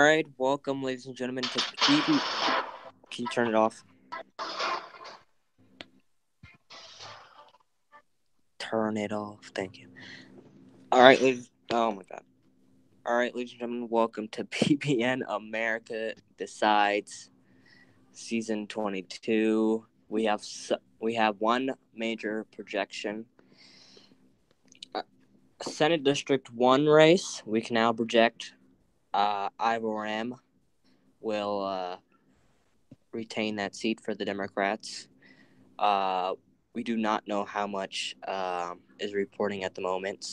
right, welcome, ladies and gentlemen, to PB. Can you turn it off? Turn it off. Thank you. All right, ladies. Oh my God. All right, ladies and gentlemen, welcome to PBN America Decides, season 22. We have one major projection. Senate District 1 race. We can now project Ivor M will retain that seat for the Democrats. We do not know how much is reporting at the moment,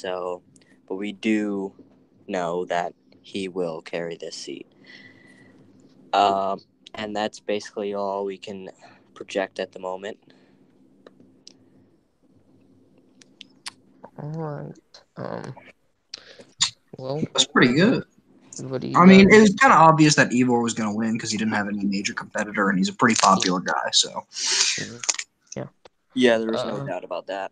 but we do know that he will carry this seat. And that's basically all we can project at the moment. All right. Well, That's pretty good. what do you I mean, got? it was kind of obvious that Ivor was going to win because he didn't have any major competitor, and he's a pretty popular guy. So, Yeah, there is no doubt about that.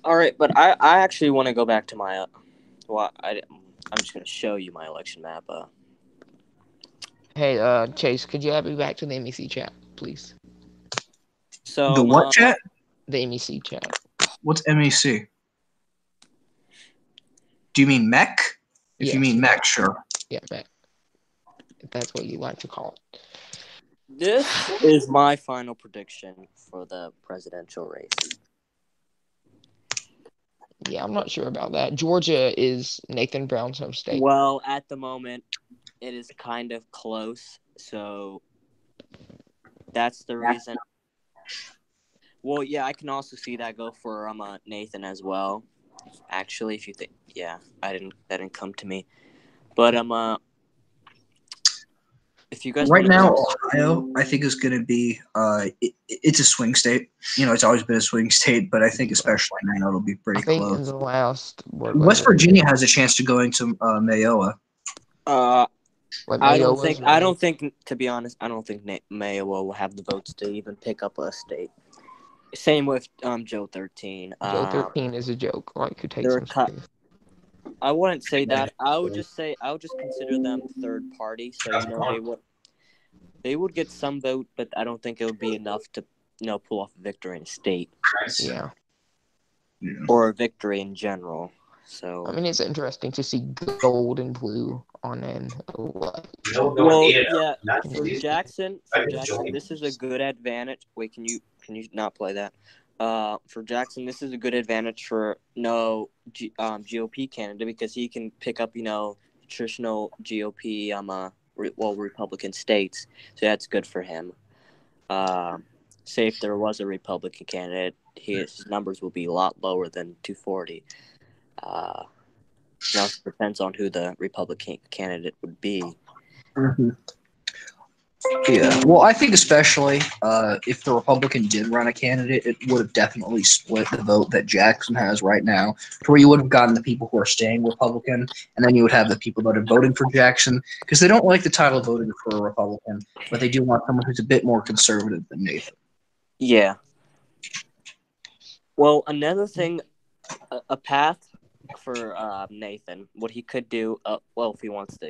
All right, but I actually want to go back to my I'm just going to show you my election map. Hey, Chase, could you add me back to the MEC chat, please? So the what chat? The MEC chat. What's MEC? Do you mean mech? If you mean mech, sure. Yeah, mech. If that's what you like to call it. This is my final prediction for the presidential race. Yeah, I'm not sure about that. Georgia is Nathan Brown's home state. Well, at the moment, it is kind of close, so that's the reason. Well, yeah, I can also see that go for Nathan as well. Actually, if you think, yeah, that didn't come to me, but if you guys right now, go... Ohio, I think is going to be it's a swing state. It's always been a swing state, but I think especially now it'll be pretty close. In the last West Virginia has a chance to go into Mayowa. I don't think. To be honest, I don't think Mayowa will have the votes to even pick up a state. Same with Joe 13. Joe 13 is a joke. Like, who takes him serious? I wouldn't say that. I would just consider them third party. So they would get some vote, but I don't think it would be enough to pull off a victory in a state. Yeah. Or a victory in general. So I mean, it's interesting to see gold and blue on an election. Well, yeah, for Jackson, this is a good advantage. Wait, can you not play that? For Jackson, this is a good advantage for GOP candidate because he can pick up traditional GOP Republican states, so that's good for him. Say if there was a Republican candidate, his numbers will be a lot lower than 240. Now it depends on who the Republican candidate would be. Mm-hmm. Yeah, well, I think especially if the Republican did run a candidate, it would have definitely split the vote that Jackson has right now, to where you would have gotten the people who are staying Republican, and then you would have the people that are voting for Jackson, because they don't like the title of voting for a Republican, but they do want someone who's a bit more conservative than Nathan. Yeah. Well, another thing, a path for Nathan, what he could do, if he wants to,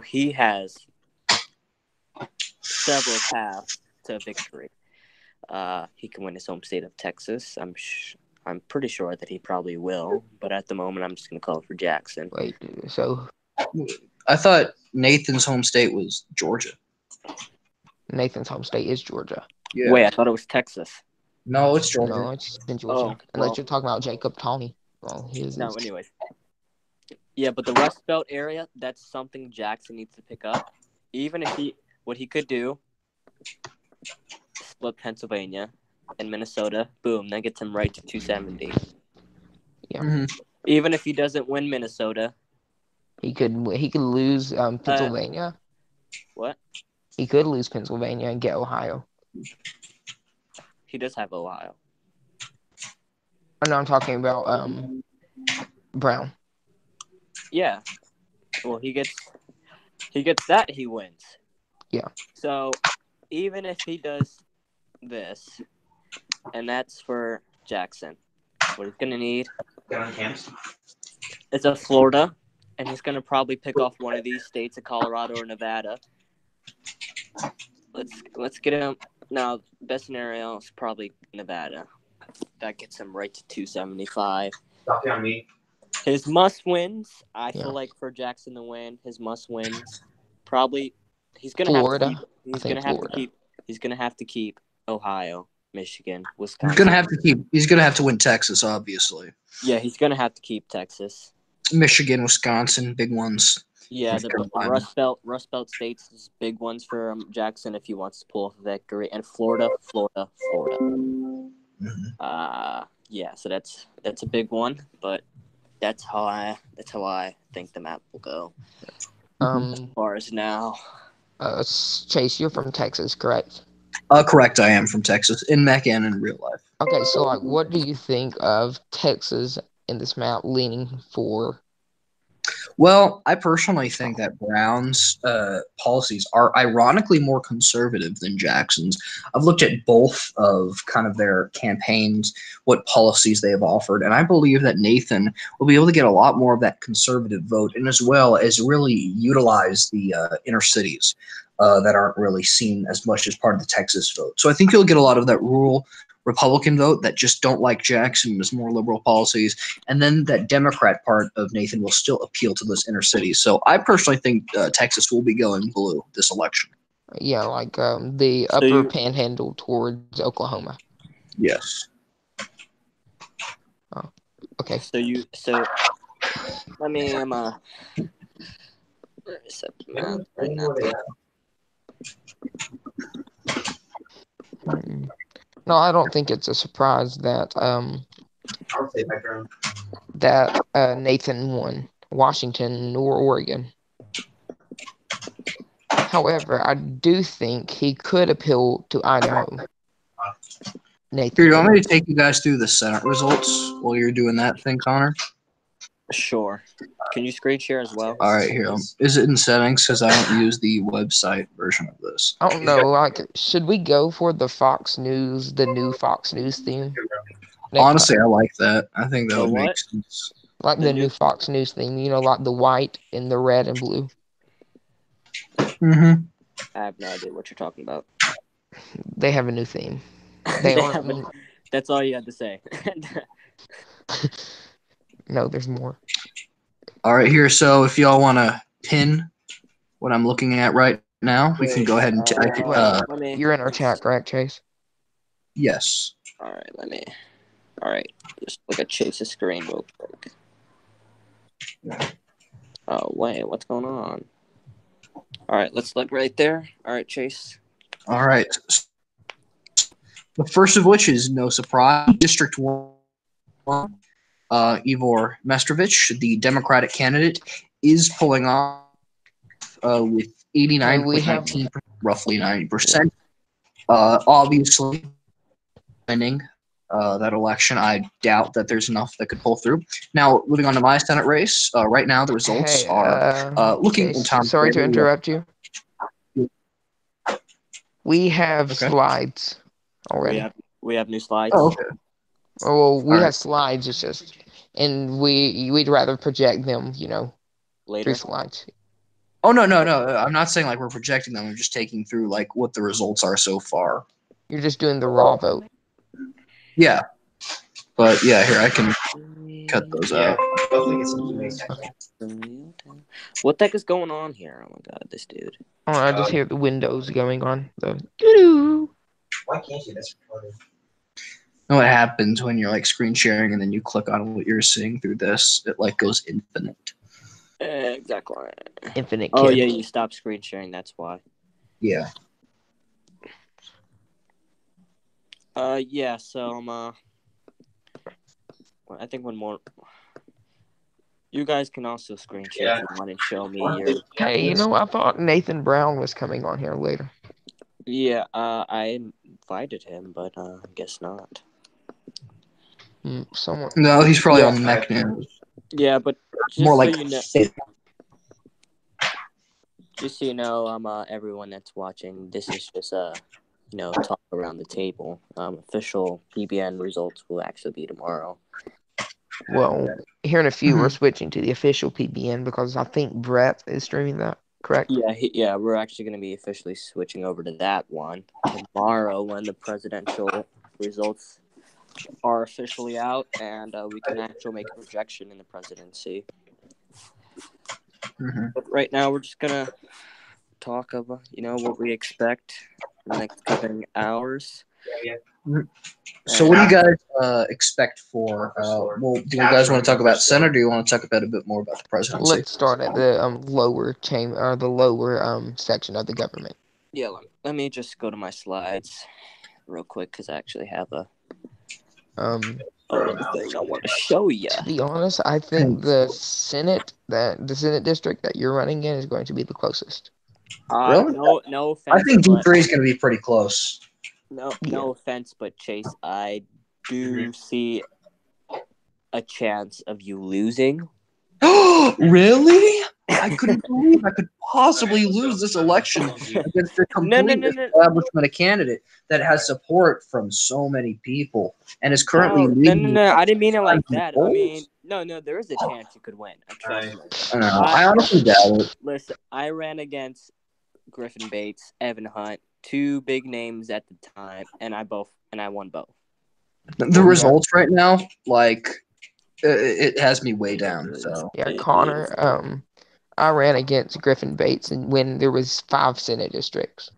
he has several paths to victory. He can win his home state of Texas. I'm pretty sure that he probably will, but at the moment, I'm just going to call it for Jackson. Wait, so I thought Nathan's home state was Georgia. Nathan's home state is Georgia. Yeah. Wait, I thought it was Texas. No, it's Georgia. No, it's in Georgia. Unless you're talking about Jacob Tawney. Well, he is. No, anyways. Yeah, but the Rust Belt area, that's something Jackson needs to pick up. Even if what he could do, split Pennsylvania and Minnesota, boom, that gets him right to 270. Yeah. Mm-hmm. Even if he doesn't win Minnesota, he could lose Pennsylvania. What? He could lose Pennsylvania and get Ohio. He does have Ohio. Oh, no, I'm talking about Brown. Yeah. Well, he gets that, he wins. Yeah. So even if he does this, and that's for Jackson, what he's gonna need is a Florida and he's gonna probably pick off one of these states, of Colorado or Nevada. Let's get him. Now, best scenario is probably Nevada. That gets him right to 275. Stop on me. His must wins. I Yeah. feel like for Jackson to win, his must wins probably he's gonna Florida. have to keep. He's I think gonna have Florida. to keep. He's gonna have to keep Ohio, Michigan, He's Wisconsin. gonna have to keep. He's gonna have to win Texas, obviously. Yeah, he's gonna have to keep Texas. Michigan, Wisconsin, big ones. Yeah, the Carolina. Rust Belt states is big ones for Jackson if he wants to pull off a victory, and Florida. Mhm. Yeah, so that's a big one, but that's how I think the map will go. As far as now, Chase, you're from Texas, correct? Correct. I am from Texas, in Mech and in real life. Okay, so like, what do you think of Texas in this map leaning for? Well, I personally think that Brown's policies are ironically more conservative than Jackson's. I've looked at both of kind of their campaigns, what policies they have offered, and I believe that Nathan will be able to get a lot more of that conservative vote, and as well as really utilize the inner cities that aren't really seen as much as part of the Texas vote. So I think he'll get a lot of that rural Republican vote that just don't like Jackson and his more liberal policies, and then that Democrat part of Nathan will still appeal to those inner cities. So I personally think Texas will be going blue this election. Yeah, like the So upper you- panhandle towards Oklahoma. Yes. Okay. so let me set the map right now. No, I don't think it's a surprise that I'll say background. Nathan won Washington or Oregon. However, I do think he could appeal to Idaho. Nathan. Here, you want me to take you guys through the Senate results while you're doing that thing, Connor? Sure. Can you screen share as well? All right, here. Is it in settings? Because I don't use the website version of this. I don't know. Like, should we go for the Fox News, the new Fox News theme? Next Honestly, time? I like that. I think that The would make what? sense. Like the the new- new Fox News theme. You know, like the white and the red and blue. Mm-hmm. I have no idea what you're talking about. They have a new theme. They are- have that's all you had to say. No, there's more. All right, here. So if y'all want to pin what I'm looking at right now, we can go ahead and Wait, let me. You're in our chat, correct, Chase? yes. All right. Just look at Chase's screen real quick. Oh wait, what's going on? All right, let's look right there. All right, Chase. All right. The first of which is no surprise, District 1. Ivor Mestrovich, the Democratic candidate, is pulling off with 89.19%, roughly 90%. Obviously, winning that election, I doubt that there's enough that could pull through. Now, moving on to my Senate race, right now the results are looking Chase, entirely sorry to favorable. interrupt you. We have Okay. slides already. We have new slides. Oh, okay. Well, we All have right. slides. It's just, and we'd rather project them, Later. through slides. Oh, no. I'm not saying like we're projecting them. I'm just taking through like what the results are so far. You're just doing the raw vote. Yeah. But yeah, here, I can cut those out. What the heck is going on here? Oh my god, this dude. Oh, I just hear the windows going on. The doo-doo. Why can't you? That's recorded. You know what happens when you're like screen sharing and then you click on what you're seeing through this? It like goes infinite. Exactly. Infinite Oh kid. yeah, you stopped screen sharing. That's why. Yeah. Yeah. So I think one more. You guys can also screen share if you want and show me your. Hey, I thought Nathan Brown was coming on here later. Yeah. I invited him, but I guess not. Someone. No, he's probably on the Mech News. Yeah, but just More so like you know, just so you know, everyone that's watching, this is just talk around the table. Official PBN results will actually be tomorrow. Well, here in a few, we're Mhm. switching to the official PBN because I think Brett is streaming that, correct? Yeah, we're actually going to be officially switching over to that one tomorrow when the presidential results are officially out, and we can actually make a projection in the presidency. Mhm. But right now, we're just gonna talk about what we expect in the next coming hours. So, what do you guys expect for? Well, do you guys want to talk about Senate, or do you want to talk about a bit more about the presidency? Let's start at the lower chamber or the lower section of the government. Yeah, let me just go to my slides real quick because I actually have a little thing I want to show you. To be honest, I think the Senate district that you're running in is going to be the closest. Really? No I offense, think but D3 is going to be pretty close. no offense, but Chase, I do see a chance of you losing. Really? I couldn't believe I could possibly lose this election against a complete establishment, a candidate that has support from so many people and is currently leading. No. I didn't mean it like that. I mean, no. There is a chance you could win. Trust me. I honestly doubt it. Listen, I ran against Griffin Bates, Evan Hunt, two big names at the time, and I won both. The results right now, like, it has me way down. So yeah, Connor. I ran against Griffin Bates, and when there was 5 Senate districts.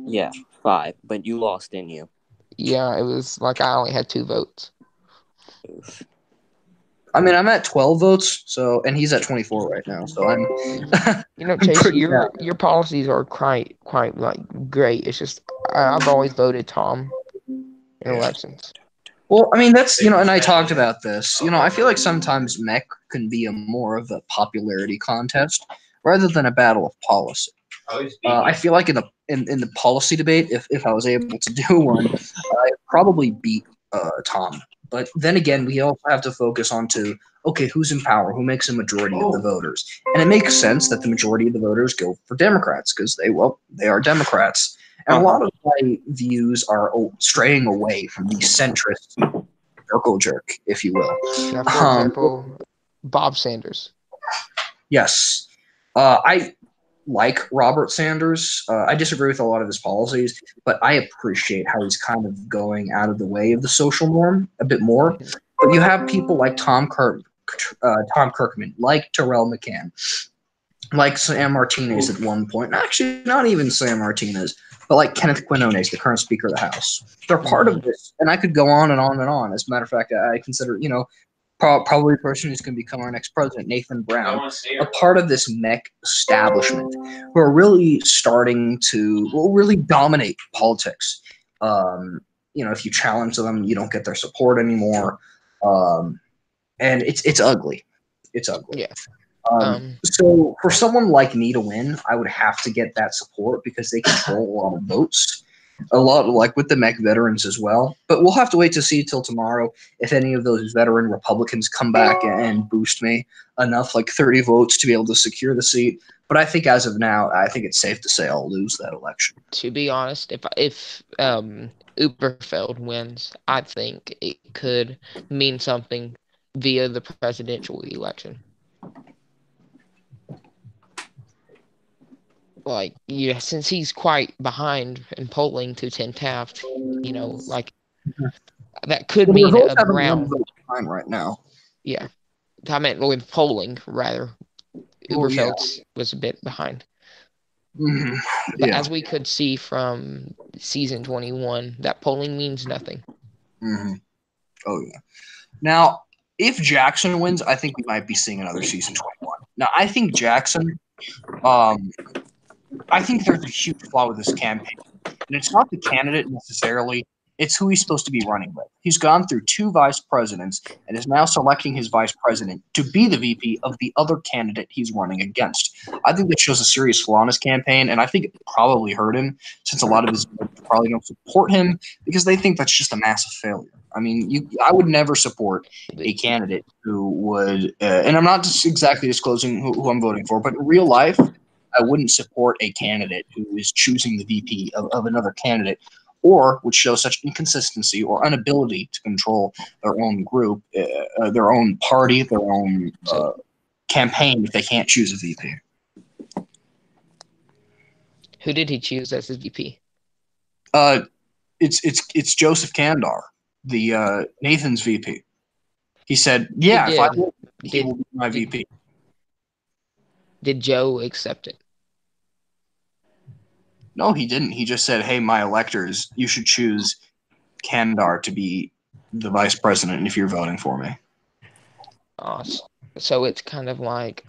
Yeah, 5, but you lost, didn't you? Yeah, it was like I only had 2 votes. Oof. I mean, I'm at 12 votes, and he's at 24 right now. So I'm, Chase, your policies are quite like great. It's just I've always voted Tom in elections. Well, I mean, that's, and I talked about this. I feel like sometimes MEC can be more of a popularity contest rather than a battle of policy. I feel like in the policy debate, if I was able to do one, I'd probably beat Tom. But then again, we also have to focus on okay, who's in power? Who makes a majority of the voters? And it makes sense that the majority of the voters go for Democrats because they are Democrats. And a lot of my views are straying away from the centrist circle jerk, if you will. Now, for example, Bob Sanders. Yes. I like Robert Sanders. I disagree with a lot of his policies, but I appreciate how he's kind of going out of the way of the social norm a bit more. But you have people like Tom Kirkman, like Terrell McCann, like Sam Martinez at one point. Actually, not even Sam Martinez, but like Kenneth Quinones, the current Speaker of the House. They're part of this, and I could go on and on and on. As a matter of fact, I consider, probably the person who's going to become our next president, Nathan Brown, a part of this MEC establishment who are really starting to really dominate politics. If you challenge them, you don't get their support anymore, and it's ugly. It's ugly. Yeah. So for someone like me to win, I would have to get that support because they control a lot of votes, a lot like with the MEC veterans as well. But we'll have to wait to see till tomorrow if any of those veteran Republicans come back and boost me enough, like 30 votes, to be able to secure the seat. But I think as of now, I think it's safe to say I'll lose that election. To be honest, if Uberfeld wins, I think it could mean something via the presidential election. Like, yeah, since he's quite behind in polling to Tim Taft, that could mean a Brown right now. Yeah, I meant with polling rather. Uberfeld was a bit behind. Mm-hmm. But as we could see from season 21, that polling means nothing. Mm-hmm. Oh yeah. Now, if Jackson wins, I think we might be seeing another season 21. Now, I think Jackson. I think there's a huge flaw with this campaign. And it's not the candidate necessarily, it's who he's supposed to be running with. He's gone through 2 vice presidents and is now selecting his vice president to be the VP of the other candidate he's running against. I think that shows a serious flaw in his campaign, and I think it probably hurt him since a lot of his voters probably don't support him because they think that's just a massive failure. I mean, I would never support a candidate who would, and I'm not just exactly disclosing who I'm voting for, but in real life, I wouldn't support a candidate who is choosing the VP of another candidate or would show such inconsistency or inability to control their own group, their own party, their own campaign if they can't choose a VP. Who did he choose as his VP? It's Joseph Kandar, the Nathan's VP. He said, "Yeah, if I win, he will be my VP." Did Joe accept it? No, he didn't. He just said, "Hey, my electors, you should choose Kandar to be the vice president if you're voting for me." So it's kind of like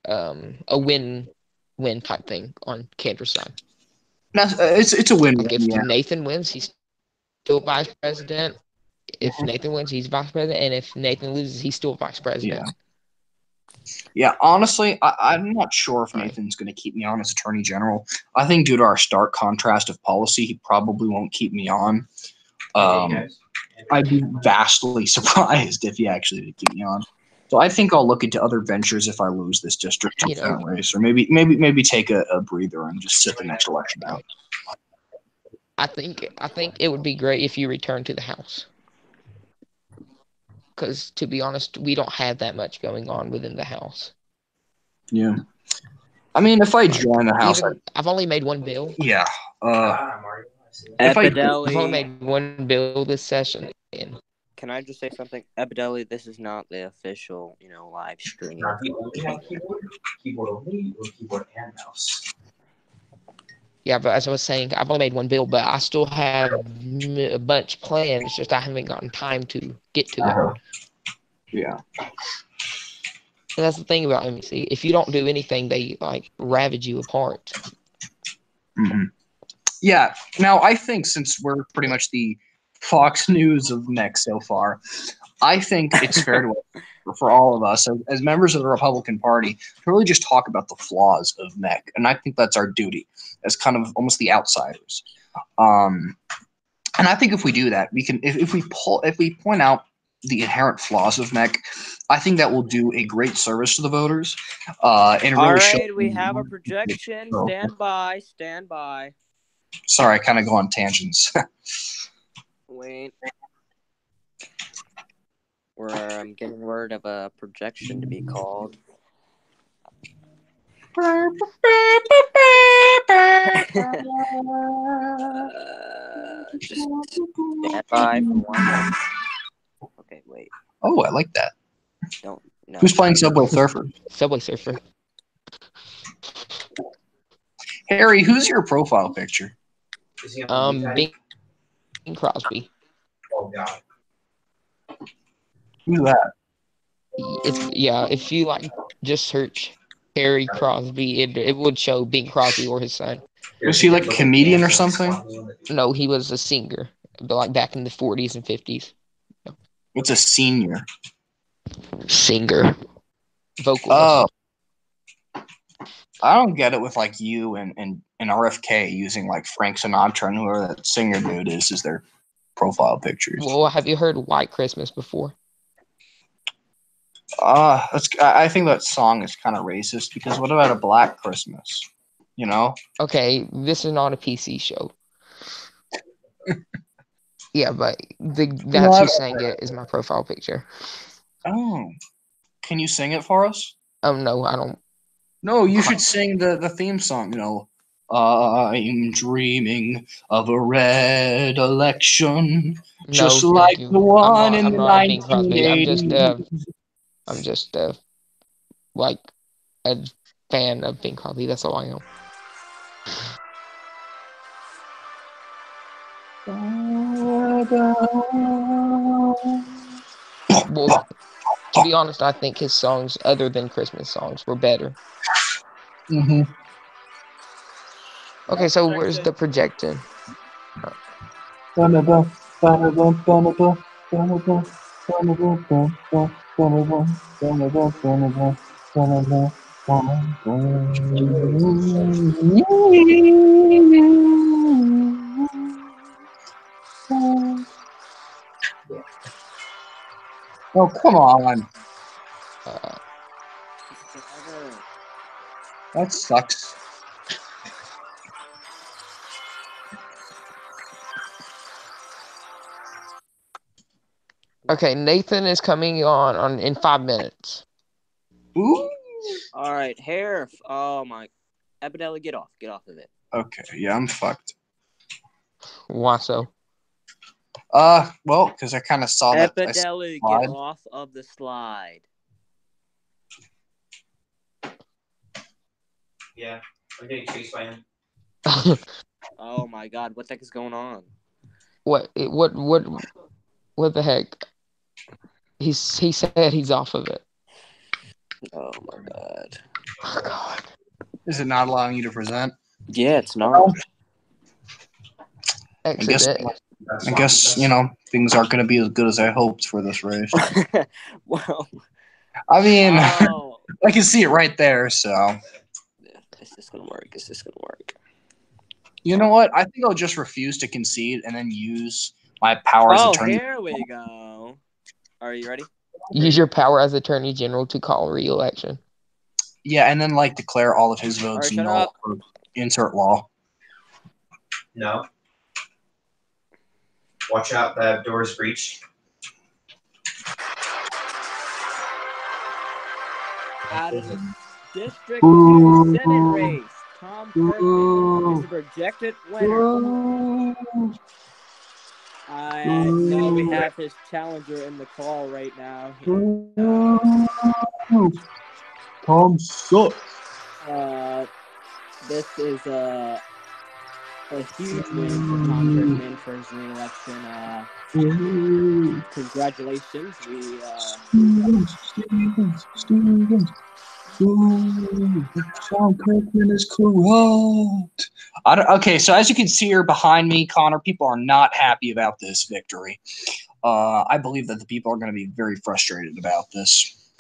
a win-win type thing on Kandar's side. Now, it's a win-win. Like if Yeah. Nathan wins, he's still vice president. If Nathan wins, he's vice president, and if Nathan loses, he's still vice president. Yeah, honestly, I'm not sure if Nathan's going to keep me on as Attorney General. I think due to our stark contrast of policy, he probably won't keep me on. I'd be vastly surprised if he actually did keep me on. So I think I'll look into other ventures if I lose this district race, or maybe take a breather and just sit the next election out. I think it would be great if you return to the House. Because, to be honest, we don't have that much going on within the House. Yeah. I mean, if I join the House... I've only made one bill. Yeah. I've only made one bill this session. Can I just say something? Epidelli, this is not the official, live stream. Keyboard only or keyboard and mouse? Yeah, but as I was saying, I've only made one bill, but I still have a bunch planned. It's just I haven't gotten time to get to it. Yeah. And that's the thing about MEC. If you don't do anything, they ravage you apart. Mm-hmm. Yeah. Now, I think since we're pretty much the Fox News of MEC so far, I think it's fair to for all of us as members of the Republican Party to really just talk about the flaws of MEC, and I think that's our duty as kind of almost the outsiders. And I think if we do that, we can. If we point out the inherent flaws of MEC, I think that will do a great service to the voters. And really all right, we have a projection. Stand by. Sorry, I kind of go on tangents. Wait. I'm getting word of a projection to be called. Just stand by for 1 minute. Okay, wait. Oh, I like that. No. Who's playing Subway Surfer? Subway Surfer. Harry, who's your profile picture? Bing Crosby. Oh God. Who's that? If you just search Harry Crosby, it would show Bing Crosby or his son. Was he like a comedian or something? No, he was a singer, but back in the 40s and 50s. What's a senior? Singer. Vocalist. Oh. I don't get it with you and RFK using Frank Sinatra and whoever that singer dude is as their profile pictures. Well, have you heard White Christmas before? I think that song is kind of racist because what about a Black Christmas? Okay, this is not a PC show. Yeah, but that's who sang it is my profile picture. Oh. Can you sing it for us? No, I don't. No, you should sing the theme song, I'm dreaming of a red election, just like the one in the 1980s. I'm just a fan of Bing Crosby. That's all I am. Well, to be honest, I think his songs, other than Christmas songs, were better. Mm-hmm. Okay, so where's the projection? Oh, come on. That sucks. Okay, Nathan is coming on in 5 minutes. Ooh. All right, hair. Oh my, Epideli, get off of it. Okay, yeah, I'm fucked. Why so? Well, because I kind of saw that. Epideli, get off of the slide. Yeah, I'm getting chased by him. Oh my god, what the heck is going on? What the heck? He said he's off of it. Oh my god. Oh god. Is it not allowing you to present? Yeah, it's not. I guess things aren't going to be as good as I hoped for this race. Well, I mean, oh. I can see it right there. So, Is this gonna work? you know what? I think I'll just refuse to concede and then use my power as attorney. Here we go. Are you ready? Use your power as Attorney General to call re-election. Yeah, and then declare all of his votes All right, null for insert law. No. Watch out, that door is breached. Out of the District 2 Senate race, Tom Kirkman is the projected winner. I know we have his challenger in the call right now. Tom sucks. This is a huge win for Tom Kirkman for his re-election. Congratulations. Stevens. Tom Kirkman is corrupt. Okay, so as you can see here behind me, Connor, people are not happy about this victory. I believe that the people are going to be very frustrated about this.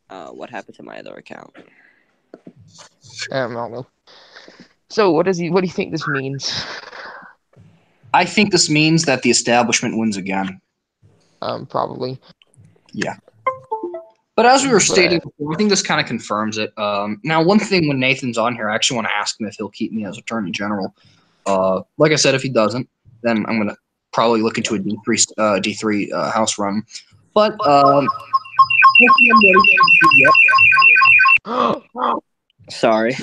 What happened to my other account? I don't know. So what do you think this means? I think this means that the establishment wins again. Probably. Yeah. But as we were stating before, I think this kind of confirms it. Now, one thing when Nathan's on here, I actually want to ask him if he'll keep me as Attorney General. Like I said, if he doesn't, then I'm going to probably look into a D3 House run. But Sorry.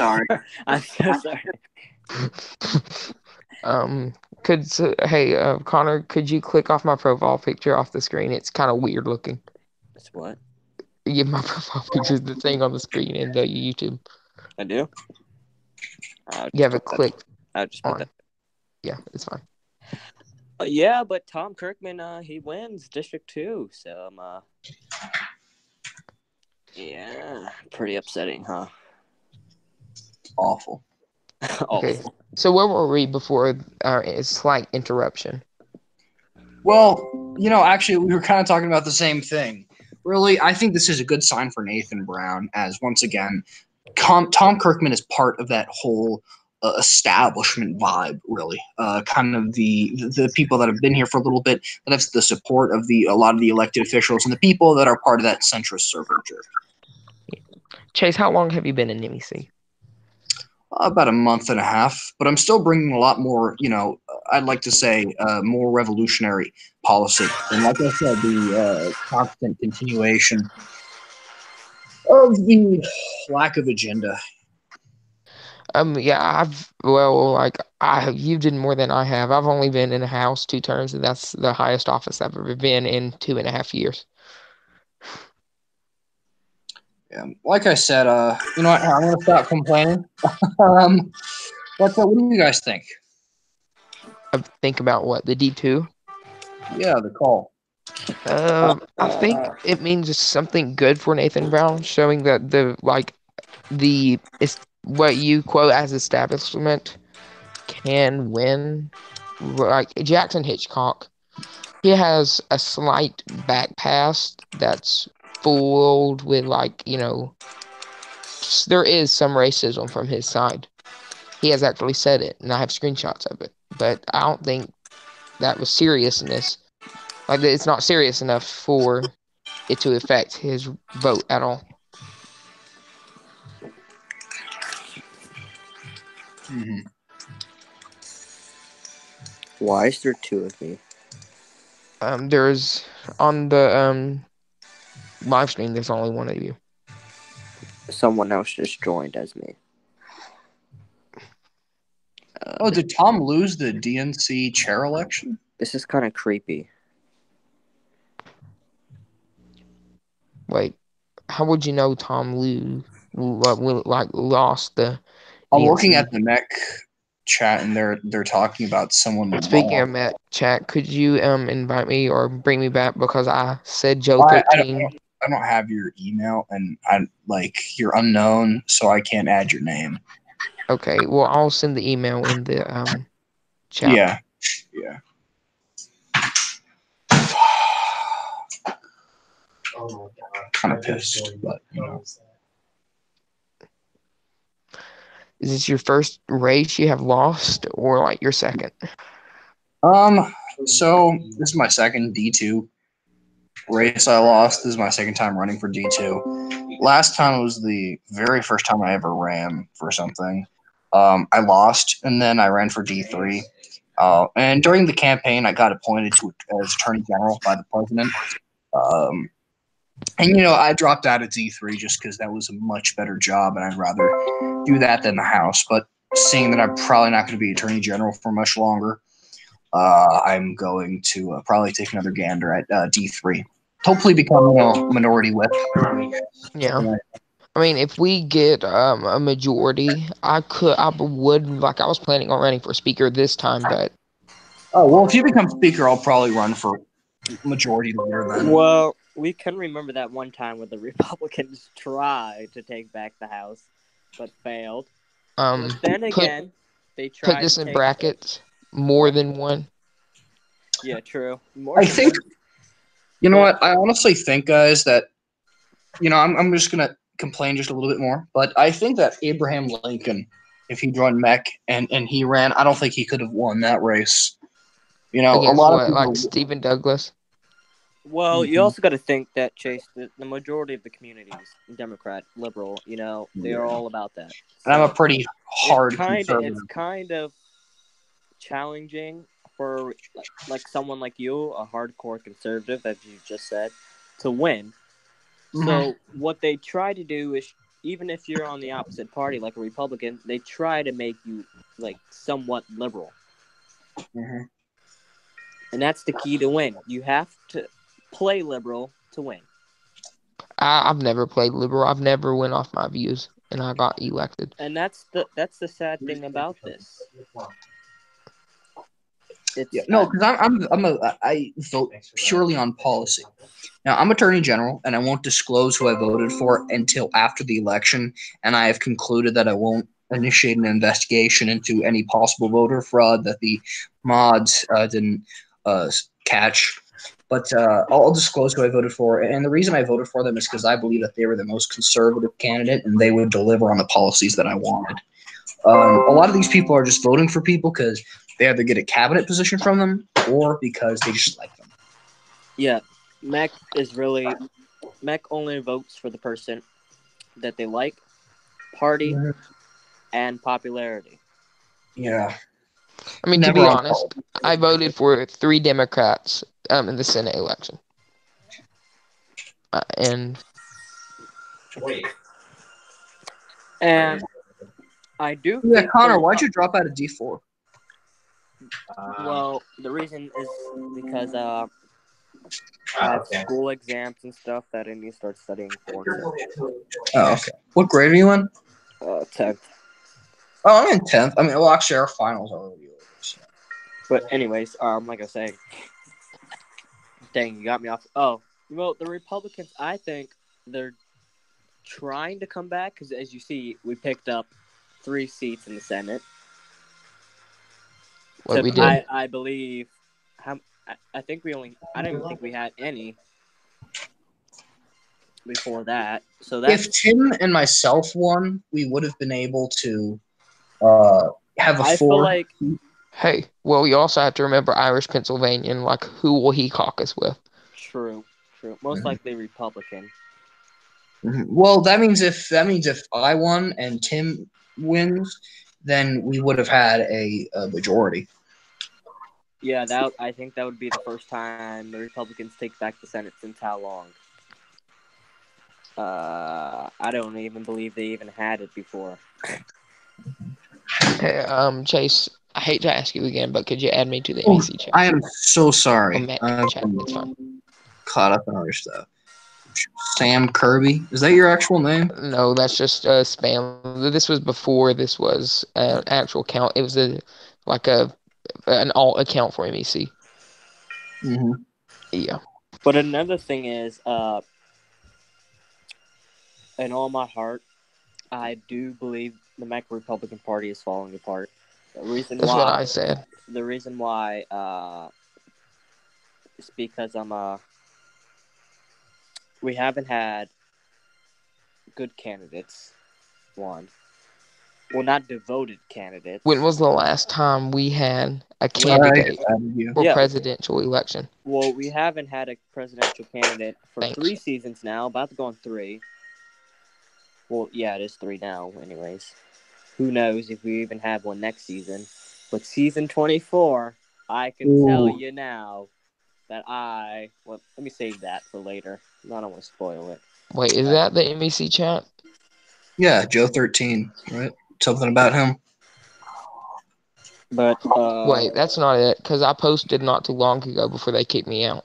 I'm so sorry. Connor, could you click off my profile picture off the screen? It's kind of weird looking. It's what? Yeah, my profile picture is the thing on the screen in the YouTube. I do? You have it clicked. I'll just put that. Yeah, it's fine. Yeah, but Tom Kirkman, he wins District 2, so yeah, pretty upsetting, huh? Awful. Okay, so where were we before our slight interruption? Well, actually, we were kind of talking about the same thing. Really, I think this is a good sign for Nathan Brown, as once again, Tom Kirkman is part of that whole establishment vibe, really. Kind of the people that have been here for a little bit, that have the support of a lot of the elected officials and the people that are part of that centrist circle jerk. Chase, how long have you been in NEC? About a month and a half, but I'm still bringing a lot more, I'd like to say more revolutionary policy. And like I said, the constant continuation of the lack of agenda. Yeah, you did more than I have. I've only been in the House 2 terms, and that's the highest office I've ever been in 2.5 years. Yeah, like I said, you know what? I'm gonna stop complaining. What do you guys think? Think about what, the D2? Yeah, the call. I think it means something good for Nathan Brown, showing that it's what you quote as establishment can win. Like Jackson Hitchcock, he has a slight back past that's fooled with there is some racism from his side. He has actually said it, and I have screenshots of it. But I don't think that was seriousness. Like, it's not serious enough for it to affect his vote at all. Mm-hmm. Why is there 2 of me? There's on the live stream. There's only one of you. Someone else just joined as me. Did Tom lose the DNC chair election? This is kind of creepy. Wait, how would you know Tom lost the? I'm DNC? looking at the NEC chat, and they're talking about someone. Speaking of Matt chat, could you invite me or bring me back because I said Joe I 13. I don't have your email, and you're unknown, so I can't add your name. Okay, well I'll send the email in the chat. Yeah. Kind of pissed, but you know. Is this your first race you have lost, or like your second? So this is my second D2 race I lost. This is my second time running for D2. Last time was the very first time I ever ran for something. I lost, and then I ran for D3. And during the campaign, I got appointed as Attorney General by the President. And, I dropped out of D3 just because that was a much better job, and I'd rather do that than the House. But seeing that I'm probably not going to be Attorney General for much longer, I'm going to probably take another gander at D3. Hopefully become a minority whip. Yeah. I mean, if we get a majority, I was planning on running for speaker this time, but. Oh, well, if you become speaker, I'll probably run for majority leader then. Well, we can remember that one time where the Republicans tried to take back the House, but failed. But then again, they tried put this to in take brackets. More than one. Yeah, true. I think, what? I honestly think, guys, that, I'm just going to complain just a little bit more, but I think that Abraham Lincoln, if he joined MEC and he ran, I don't think he could have won that race. Against a lot of people, like Stephen Douglas. Well, you also got to think that, Chase, the majority of the community is Democrat, liberal. They are all about that. And I'm a pretty hard conservative. It's kind of challenging for like someone like you, a hardcore conservative, as you just said, to win. Mm-hmm. So what they try to do is, even if you're on the opposite party, like a Republican, they try to make you like somewhat liberal. Mm-hmm. And that's the key to win. You have to play liberal to win. I've never played liberal. I've never went off my views, and I got elected. And that's the sad thing about this. Because I vote purely on policy. Now, I'm Attorney General, and I won't disclose who I voted for until after the election, and I have concluded that I won't initiate an investigation into any possible voter fraud that the mods didn't catch. But I'll disclose who I voted for, and the reason I voted for them is because I believe that they were the most conservative candidate, and they would deliver on the policies that I wanted. A lot of these people are just voting for people because they either get a cabinet position from them or because they just like them. Yeah, MEC only votes for the person that they like, party, and popularity. Yeah. I mean, to be honest, I voted for 3 Democrats in the Senate election. And I do. Yeah, Connor, why'd you drop out of D4? Well, the reason is because I have school exams and stuff that I need to start studying for. So. Oh, okay. What grade are you in? 10th. Oh, I'm in 10th. I mean, well, actually, our finals are already over. So. But anyways, like I was saying, dang, you got me off. Oh, well, the Republicans, I think they're trying to come back because, as you see, we picked up 3 seats in the Senate. What we did? I believe. I think we only. I don't even think we had any before that. So that if Tim and myself won, we would have been able to have a 4. Feel like. Hey, well, you also have to remember Irish Pennsylvania and like who will he caucus with? True. Most likely Republican. Mm-hmm. Well, that means if I won and Tim wins, then we would have had a majority. Yeah, I think that would be the first time the Republicans take back the Senate since how long? I don't even believe they even had it before. Hey, Chase, I hate to ask you again, but could you add me to the Oh, MEC chat? I am so sorry. Or Mac I've chat, been it's fine. caught up in other stuff. Sam Kirby, is that your actual name? No, that's just spam. This was before this was an actual account. It was an alt account for MEC. Mm-hmm. Yeah. But another thing is, in all my heart, I do believe the Mac Republican Party is falling apart. The reason That's what I why, said. is because we haven't had good candidates. One, well, not devoted candidates. When was the last time we had a I candidate added you. for Yeah. presidential election? Well, we haven't had a presidential candidate for Thanks. 3 seasons now, about to go on 3. Well, yeah, it is 3 now, anyways. Who knows if we even have one next season. But season 24, I can tell Ooh. you now that well, let me save that for later. I don't want to spoil it. Wait, is that the MEC chat? Yeah, Joe 13, right? Something about him. But, Wait, that's not it, because I posted not too long ago before they kicked me out.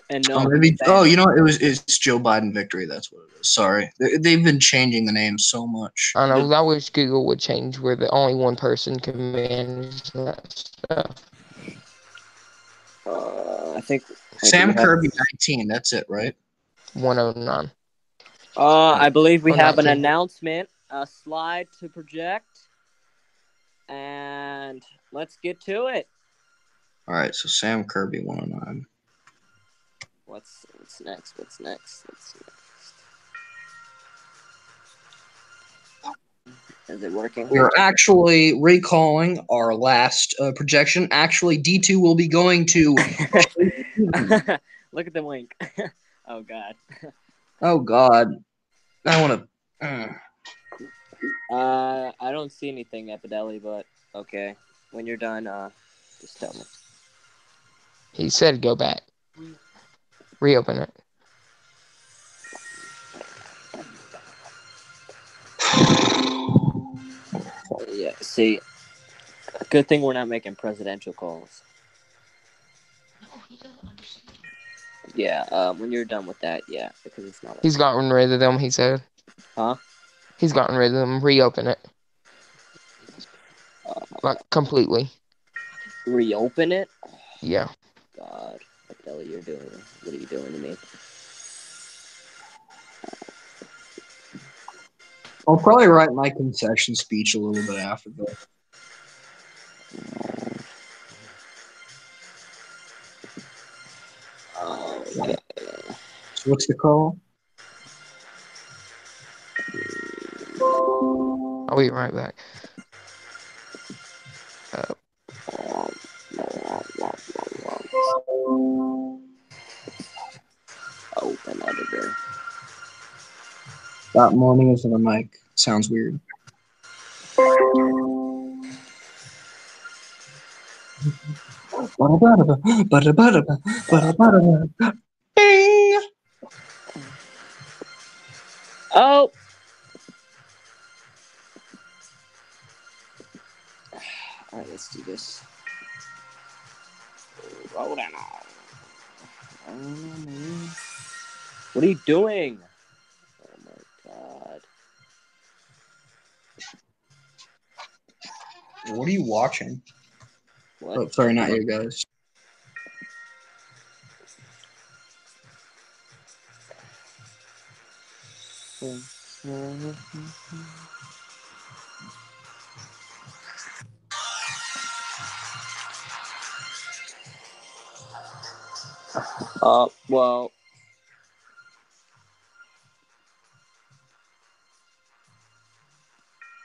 and no, Oh, maybe. Oh, you know what? It's Joe Biden victory. That's what it is. Sorry, they've been changing the name so much. I know, I wish Google would change where the only one person can manage that stuff. I think Sam Kirby 19. That's it, right? 109. I believe we Oh, have an 19. announcement, a slide to project, and let's get to it. All right, so Sam Kirby 109. What's next? What's next? Is it working? We are actually recalling our last projection. Actually, D2 will be going to. Look at the link. Oh God. Oh God, I want to. I don't see anything, Epideli, but okay. When you're done, just tell me. He said go back. Reopen it. Yeah, see, good thing we're not making presidential calls. Yeah, when you're done with that, yeah, because it's not. He's gotten rid of them, he said. Huh? He's gotten rid of them. Reopen it. Like, completely. Reopen it? Yeah. God, what the hell are you doing? What are you doing to me? I'll probably write my concession speech a little bit after this. Okay. So what's the call? I'll be right back. Open editor. That morning is in the mic. Sounds weird. Bing! Oh! Alright, let's do this. Roll down. What are you doing? Oh my God. What are you watching? What? Oh, sorry, not you guys. Well.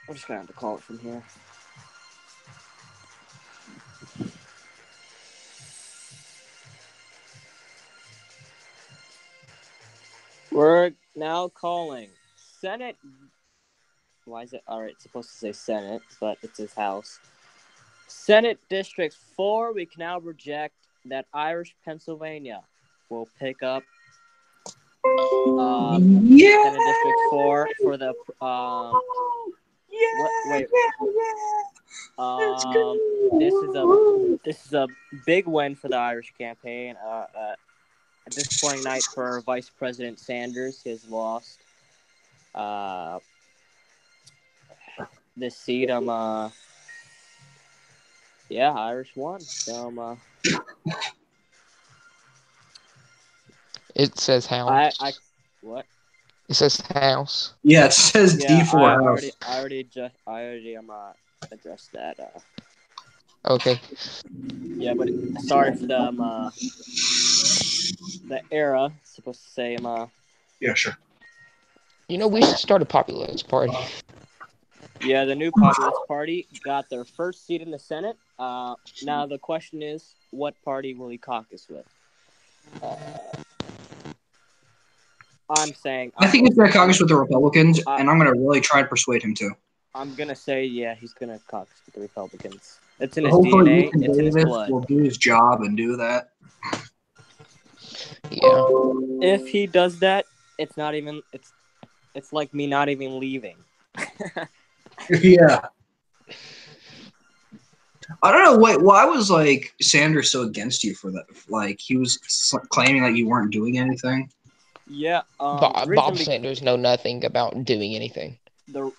I'm just gonna have to call it from here. We're now calling Senate. Why is it? Alright, it's supposed to say Senate, but it says House. Senate District 4, we can now reject that Irish Pennsylvania will pick up Yeah. Senate District 4 for the wait. This is a big win for the Irish campaign. A disappointing night for Vice President Sanders. He has lost this seat. Irish won. So It says house. What? It says house. Yeah, it says D4 house. I already addressed that. Okay. Yeah, but sorry for the era. It's supposed to say Yeah, sure. We should start a populist party. Yeah, the new Populist Party got their first seat in the Senate. Now the question is, what party will he caucus with? I think he's going to caucus with the Republicans, and I'm going to really try to persuade him to. I'm going to say, yeah, he's going to caucus with the Republicans. It's in his DNA. It's in his blood. Will do his job and do that. Yeah. If he does that, it's not even. It's like me not even leaving. Yeah. I don't know why was like Sanders so against you for that? Like he was claiming that you weren't doing anything. Yeah. Bob Sanders know nothing about doing anything. The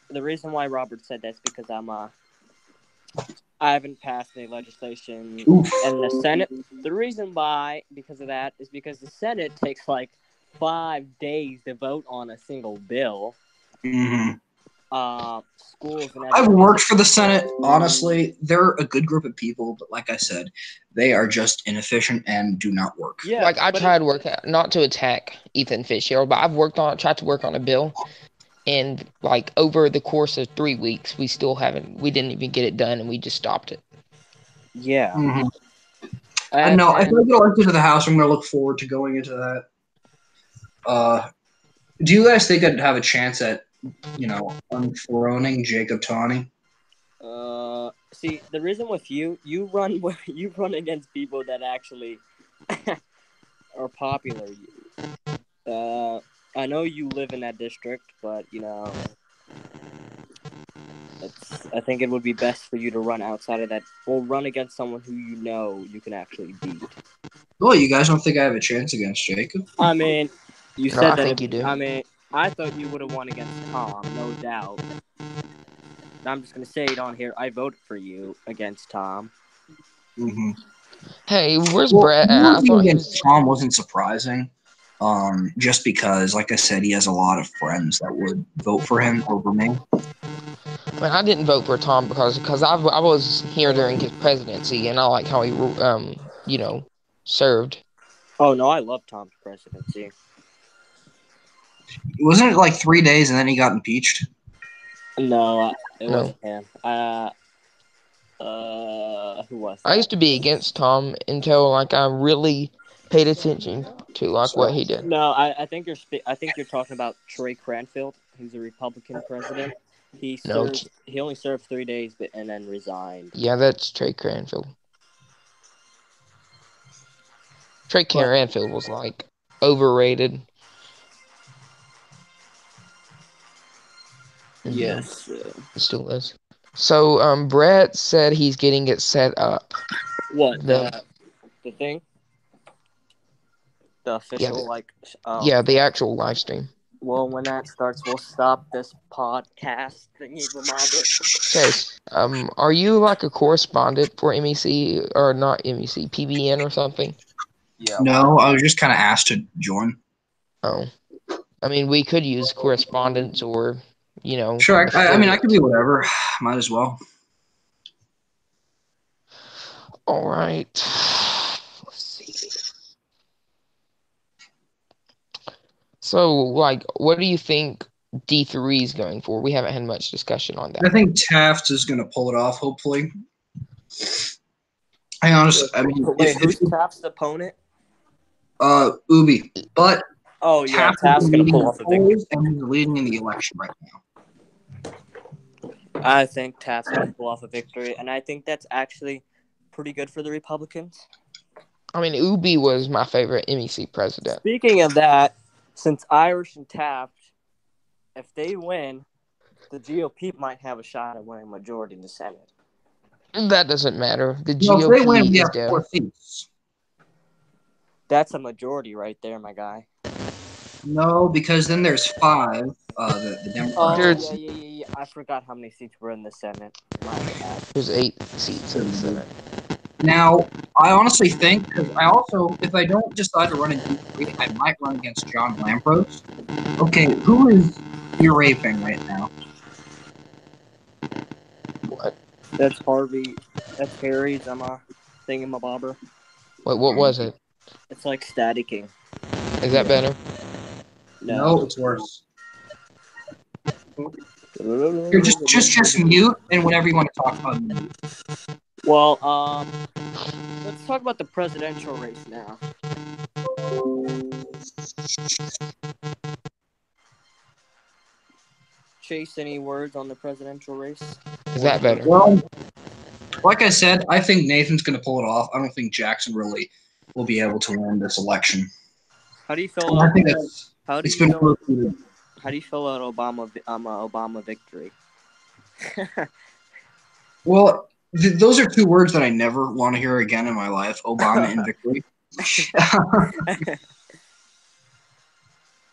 reason why Robert said that's because I haven't passed any legislation in the Senate. The reason why, because of that, is because the Senate takes like 5 days to vote on a single bill. Mm-hmm. Schools and I've worked for the Senate. Honestly, they're a good group of people, but like I said, they are just inefficient and do not work. Yeah, like I tried working, not to attack Ethan Fitzgerald, but tried to work on a bill, and like over the course of 3 weeks, we didn't even get it done, and we just stopped it. Yeah. Mm-hmm. I know. If I get elected to the House, I'm going to look forward to going into that. Do you guys think I'd have a chance at, unthroning Jacob Tawney? See, the reason with you run against people that actually are popular. I know you live in that district, but I think it would be best for you to run outside of that, or run against someone who you can actually beat. Well, you guys don't think I have a chance against Jacob? I mean, you said that. I think you do. I mean, I thought you would have won against Tom, no doubt. I'm just gonna say it on here. I voted for you against Tom. Mm-hmm. Hey, where's Brett? I thought Tom wasn't surprising. Just because, like I said, he has a lot of friends that would vote for him over me. I didn't vote for Tom because I was here during his presidency, and I like how he served. Oh no, I love Tom's presidency. Wasn't it like 3 days and then he got impeached? No, it wasn't him. Who was that? I used to be against Tom until I really paid attention to what he did. No, I think you're talking about Troy Cranfield, who's a Republican president. He only served 3 days, and then resigned. Yeah, that's Troy Cranfield. Troy Cranfield was overrated. Yes, it still is. So, Brett said he's getting it set up. What the thing? The official the actual live stream. Well, when that starts, we'll stop this podcast thingy. Okay. Are you a correspondent for MEC or not MEC, PBN or something? Yeah. No, I was just kind of asked to join. Oh, I mean, we could use correspondence or Sure. I could do whatever. Might as well. All right. Let's see. So, what do you think D3 is going for? We haven't had much discussion on that. I think Taft is going to pull it off, hopefully. Wait, who's Taft's opponent? Ubi. But Taft's going to pull off the thing. And he's leading in the election right now. I think Taft's gonna pull off a victory, and I think that's actually pretty good for the Republicans. I mean, Ubi was my favorite MEC president. Speaking of that, since Irish and Taft, if they win, the GOP might have a shot at winning majority in the Senate. That doesn't matter. The No, if they win, GOP we is have down. 4 seats. That's a majority right there, my guy. No, because then there's 5. The Oh, Democrats. yeah. I forgot how many seats were in the Senate. My bad. There's 8 seats in the Senate. Now, I honestly think, because I also, if I don't decide to run in D3, I might run against John Lampros. Okay, who is you're raping right now? What? That's Harvey. That's Harry's. I'm a thingamabobber. Wait, what was it? It's like staticking. Is that better? No, it's worse. You're just mute, and whenever you want to talk about it. Well, let's talk about the presidential race now. Chase, any words on the presidential race? Is that better? Well, like I said, I think Nathan's going to pull it off. I don't think Jackson really will be able to win this election. How do you feel? I think it's How do you been feel? repeated. How do you feel about Obama victory? Well, those are 2 words that I never want to hear again in my life: Obama and victory.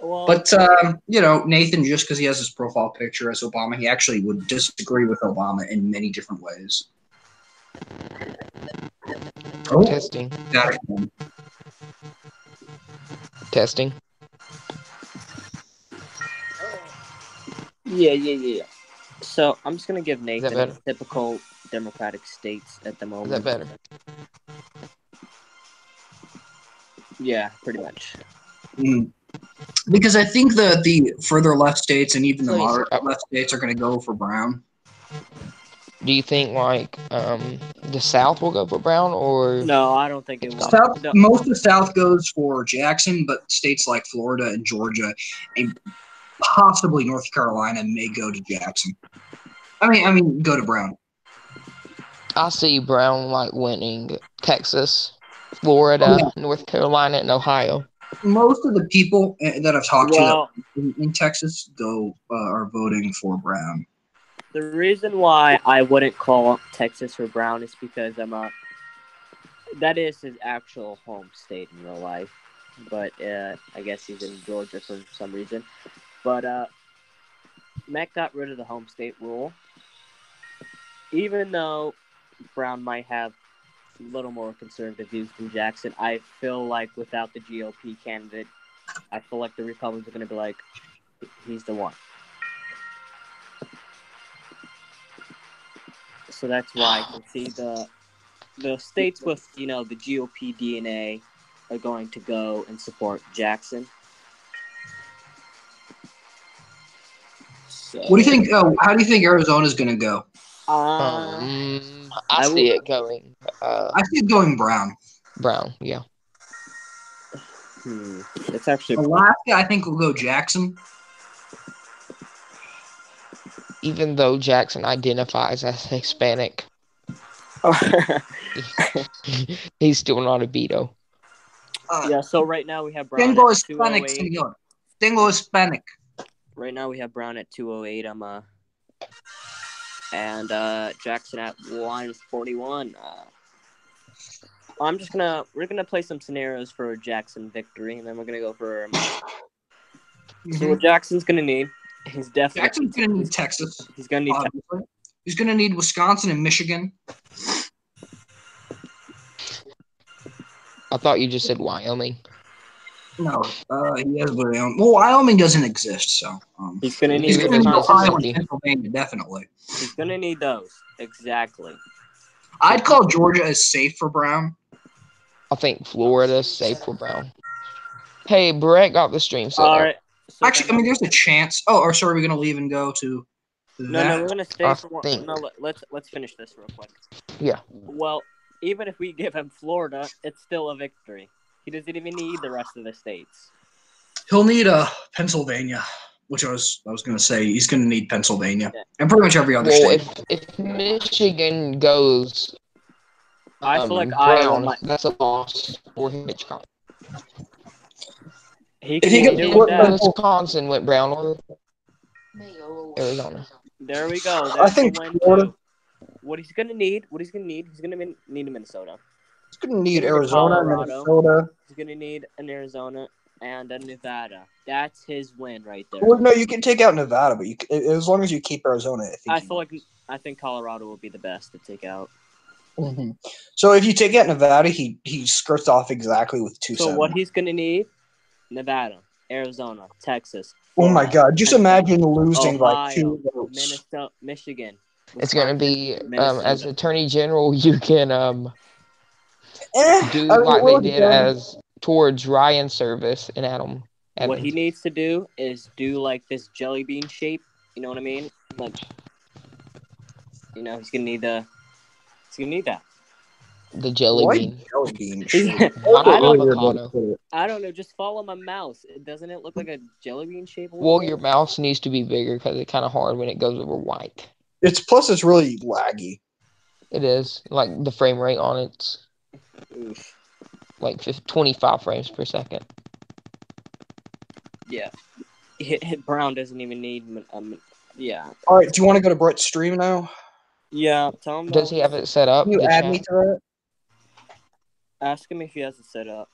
Well, But Nathan, just because he has his profile picture as Obama, he actually would disagree with Obama in many different ways. Oh, Testing. got it again. Testing. Yeah. So I'm just gonna give Nathan better? typical Democratic states at the Is moment. that better? Yeah, pretty much. Because I think the further left states and even the Please. moderate left states are going to go for Brown. Do you think the South will go for Brown or No, I don't think it will. South, No. most of the South goes for Jackson, but states like Florida and Georgia and possibly North Carolina may go to Jackson. I mean, go to Brown. I see Brown winning Texas, Florida, North Carolina, and Ohio. Most of the people that I've talked Well, to in Texas are voting for Brown. the reason why I wouldn't call Texas for Brown is because that is his actual home state in real life. But I guess he's in Georgia for some reason. But Mac got rid of the home state rule. Even though Brown might have a little more conservative views than Jackson, I feel like without the GOP candidate, I feel like the Republicans are going to be like, he's the one. So that's why I can see the states with, the GOP DNA are going to go and support Jackson. So, What do you think? How do you think Arizona's going to go? I see it going. I see it going Brown. Brown, yeah. It's actually Alaska, I think will go Jackson. Even though Jackson identifies as Hispanic, he's still not a veto. Yeah, so right now we have Brown Tengo at Hispanic, 208. señor. Tengo Hispanic. Right now we have Brown at 208. And Jackson at 141. We're gonna play some scenarios for Jackson victory, and then we're gonna go for. So what Jackson's gonna need, he's definitely Jackson's gonna need Texas. He's gonna need. He's gonna need Wisconsin and Michigan. I thought you just said Wyoming. No, he has Wyoming. Well, Wyoming doesn't exist, so he's gonna need Ohio and Pennsylvania, definitely. He's gonna need those exactly. I'd call Georgia as safe for Brown. I think Florida's safe for Brown. Hey, Brett got the stream set All up. right. So actually, there's a chance. Oh, or sorry, we're gonna leave and go to. No, we're gonna stay for one. Think. No, let's finish this real quick. Yeah. Well, even if we give him Florida, it's still a victory. He doesn't even need the rest of the states. He'll need Pennsylvania. which I was going to say, he's going to need Pennsylvania Yeah. and pretty much every other Well, state. if Michigan goes I feel like Iowa Brown, might. that's a loss for Hitchcock. He If can he even goes do If that. Wisconsin went brown or Arizona. There we go. I That's the think win Florida. too. What he's gonna need? He's gonna need a Minnesota. He's going to need He's gonna need Arizona, Colorado. Minnesota. He's gonna need an Arizona and a Nevada. That's his win right there. Well, no, you can take out Nevada, but as long as you keep Arizona, I think Colorado will be the best to take out. Mm-hmm. So if you take out Nevada, he skirts off exactly with 270. So what he's gonna need? Nevada, Arizona, Texas. Oh my Florida, God! Just imagine losing like Ohio, 2 votes. Minnesota, Michigan. It's going to be Minnesota. as Attorney General, you can do I mean, like well they did done. as towards Ryan's service in Adam. What he Evans. needs to do is do like this jelly bean shape. You know what I mean? Like, he's gonna need that. The jelly Why bean. jelly bean? Not I don't- avocado. I don't know. Just follow my mouse. Doesn't it look like a jelly bean shape? Well, your mouse needs to be bigger because it's kind of hard when it goes over white. It's really laggy. It is. Like the frame rate on it's Oof. like 25 frames per second. Yeah. Brown doesn't even need. Yeah. All right, do you want to go to Brett's stream now? Yeah. Tell him. Does he have it set up? Can you the add chat? me to that? Ask him if he has it set up.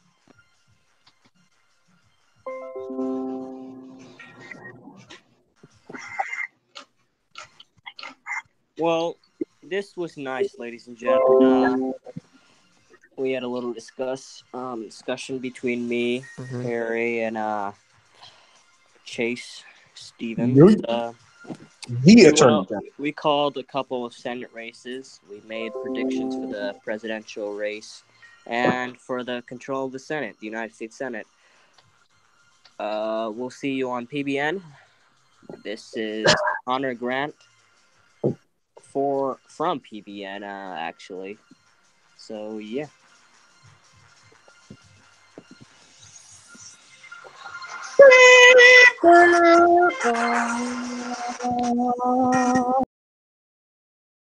Well, this was nice, ladies and gentlemen. We had a little discussion between me, Mhm. Harry, and Chase Stevens. The attorney general. We called a couple of Senate races. We made predictions for the presidential race and for the control of the Senate, the United States Senate. We'll see you on PBN. This is Connor Grant from PBN, actually. So, yeah.